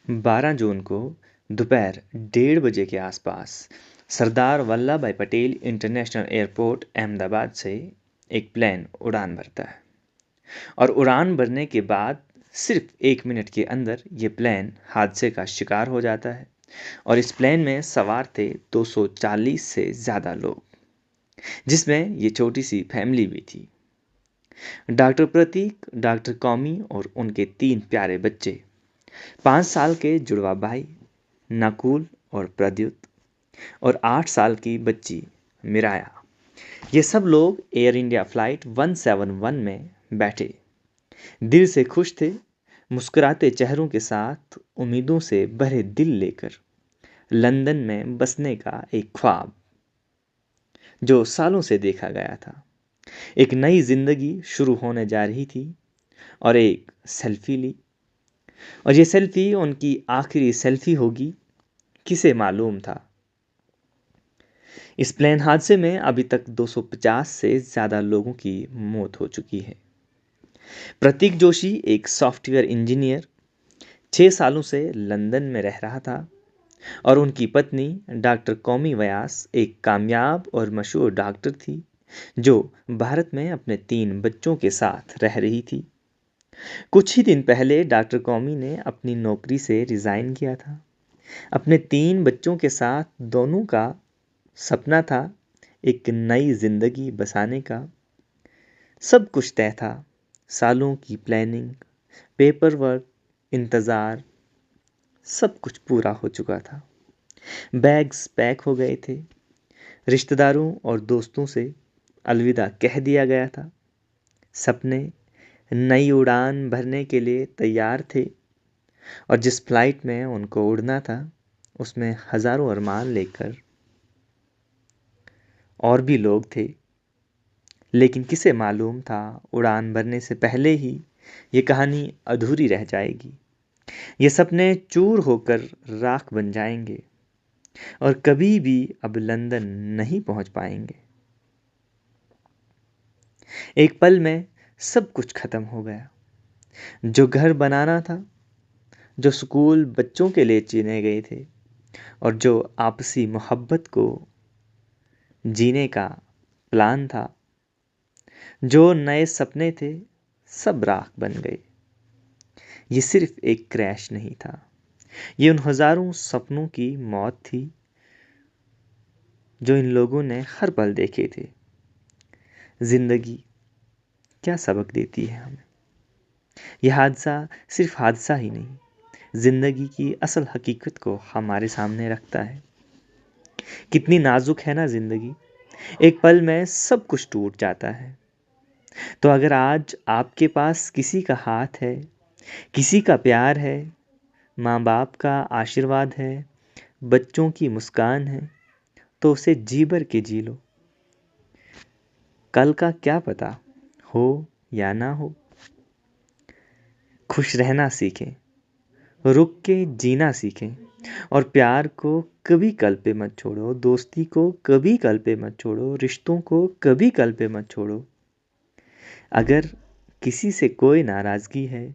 12 जून को दोपहर 1:30 बजे के आसपास सरदार वल्लभ भाई पटेल इंटरनेशनल एयरपोर्ट अहमदाबाद से एक प्लेन उड़ान भरता है। और उड़ान भरने के बाद सिर्फ 1 मिनट के अंदर ये प्लेन हादसे का शिकार हो जाता है। और इस प्लेन में सवार थे 240 से ज़्यादा लोग, जिसमें ये छोटी सी फैमिली भी थी। डॉक्टर प्रतीक, डॉक्टर कौमी और उनके 3 प्यारे बच्चे, 5 साल के जुड़वा भाई नकुल और प्रद्युत, और 8 साल की बच्ची मिराया। ये सब लोग एयर इंडिया फ्लाइट 171 में बैठे दिल से खुश थे, मुस्कुराते चेहरों के साथ, उम्मीदों से भरे दिल लेकर लंदन में बसने का एक ख्वाब जो सालों से देखा गया था। एक नई जिंदगी शुरू होने जा रही थी और एक सेल्फी ली। और ये सेल्फी उनकी आखिरी सेल्फी होगी, किसे मालूम था। इस प्लेन हादसे में अभी तक 250 से ज़्यादा लोगों की मौत हो चुकी है। प्रतीक जोशी एक सॉफ्टवेयर इंजीनियर 6 सालों से लंदन में रह रहा था, और उनकी पत्नी डॉक्टर कौमी व्यास एक कामयाब और मशहूर डॉक्टर थी जो भारत में अपने 3 बच्चों के साथ रह रही थी। कुछ ही दिन पहले डॉक्टर कौमी ने अपनी नौकरी से रिज़ाइन किया था। अपने 3 बच्चों के साथ दोनों का सपना था एक नई जिंदगी बसाने का। सब कुछ तय था, सालों की प्लानिंग, पेपर वर्क, इंतज़ार, सब कुछ पूरा हो चुका था। बैग्स पैक हो गए थे, रिश्तेदारों और दोस्तों से अलविदा कह दिया गया था। सपने नई उड़ान भरने के लिए तैयार थे, और जिस फ्लाइट में उनको उड़ना था उसमें हज़ारों अरमान लेकर और भी लोग थे। लेकिन किसे मालूम था उड़ान भरने से पहले ही ये कहानी अधूरी रह जाएगी। ये सपने चूर होकर राख बन जाएंगे और कभी भी अब लंदन नहीं पहुंच पाएंगे। एक पल में सब कुछ खत्म हो गया। जो घर बनाना था, जो स्कूल बच्चों के लिए चुने गए थे, और जो आपसी मोहब्बत को जीने का प्लान था, जो नए सपने थे, सब राख बन गए। ये सिर्फ एक क्रैश नहीं था, ये उन हजारों सपनों की मौत थी जो इन लोगों ने हर पल देखे थे। जिंदगी क्या सबक देती है हमें। यह हादसा सिर्फ हादसा ही नहीं, जिंदगी की असल हकीकत को हमारे सामने रखता है। कितनी नाजुक है ना जिंदगी, एक पल में सब कुछ टूट जाता है। तो अगर आज आपके पास किसी का हाथ है, किसी का प्यार है, माँ बाप का आशीर्वाद है, बच्चों की मुस्कान है, तो उसे जी भर के जी लो। कल का क्या पता हो या ना हो। खुश रहना सीखें, रुक के जीना सीखें, और प्यार को कभी कल पे मत छोड़ो, दोस्ती को कभी कल पे मत छोड़ो, रिश्तों को कभी कल पे मत छोड़ो। अगर किसी से कोई नाराज़गी है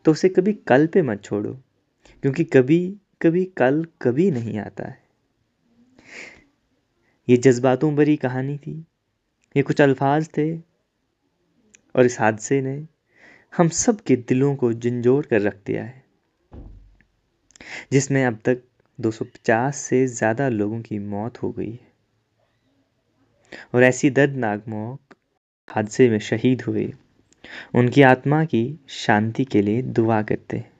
तो उसे कभी कल पे मत छोड़ो, क्योंकि कभी कभी कल कभी नहीं आता है। ये जज्बातों भरी कहानी थी, ये कुछ अल्फाज थे, और इस हादसे ने हम सब के दिलों को झंझोड़ कर रख दिया है, जिसमें अब तक 250 से ज़्यादा लोगों की मौत हो गई है। और ऐसी दर्दनाक मौत हादसे में शहीद हुए उनकी आत्मा की शांति के लिए दुआ करते हैं।